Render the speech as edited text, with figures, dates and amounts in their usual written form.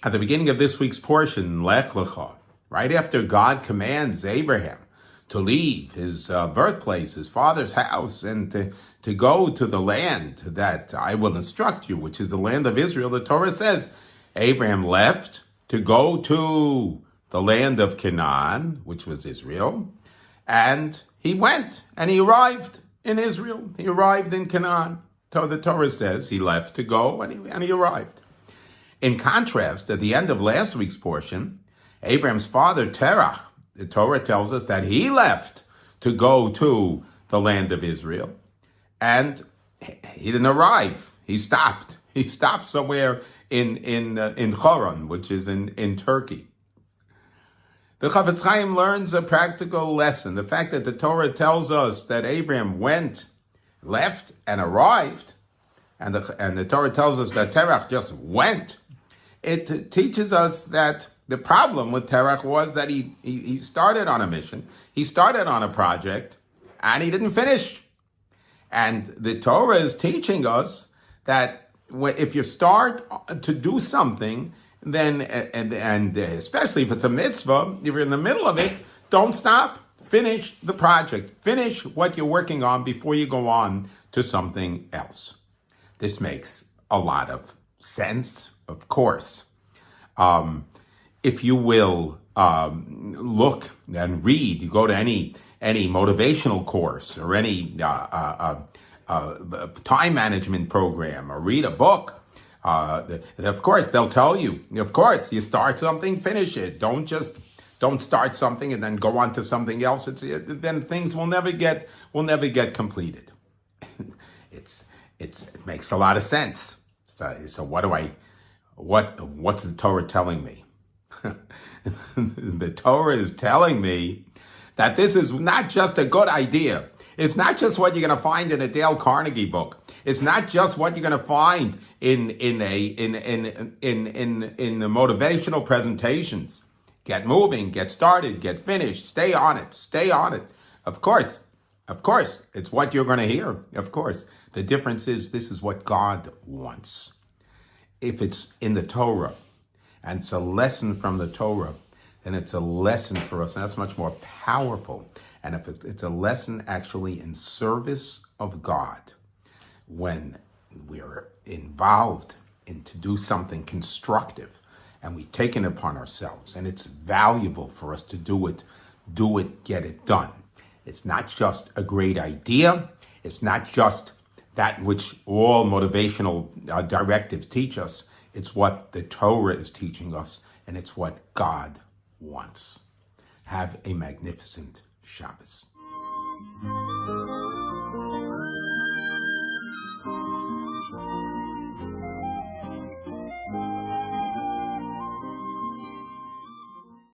At the beginning of this week's portion, Lecha, right after God commands Abraham to leave his birthplace, his father's house, and to go to the land that I will instruct you, which is the land of Israel, the Torah says, Abraham left to go to the land of Canaan, which was Israel, and he went and he arrived in Israel. He arrived in Canaan. So the Torah says he left to go and he arrived. In contrast, at the end of last week's portion, Abraham's father, Terach, the Torah tells us that he left to go to the land of Israel, and he didn't arrive. He stopped. He stopped somewhere in Haran, which is in Turkey. The Chofetz Chayim learns a practical lesson. The fact that the Torah tells us that Abraham left and arrived, and the Torah tells us that Terach just went, it teaches us that the problem with Terach was that he started on a mission, he started on a project, and he didn't finish. And the Torah is teaching us that if you start to do something, then, and especially if it's a mitzvah, if you're in the middle of it, don't stop. Finish the project. Finish what you're working on before you go on to something else. This makes a lot of sense, of course. If you will look and read, you go to any motivational course or any time management program or read a book, of course, they'll tell you, of course, you start something, finish it. Don't start something and then go on to something else. Then things will never get completed. It makes a lot of sense. So what's the Torah telling me? The Torah is telling me that this is not just a good idea. It's not just what you're going to find in a Dale Carnegie book. It's not just what you're going to find in the motivational presentations. Get moving, get started, get finished, stay on it. Of course, it's what you're going to hear. Of course. The difference is this is what God wants. If it's in the Torah, and it's a lesson from the Torah, then it's a lesson for us, and that's much more powerful. And if it's a lesson actually in service of God, when we're involved in to do something constructive, and we take it upon ourselves, and it's valuable for us to do it, get it done. It's not just a great idea. It's not just that which all motivational directives teach us. It's what the Torah is teaching us, and it's what God wants. Have a magnificent Shabbos.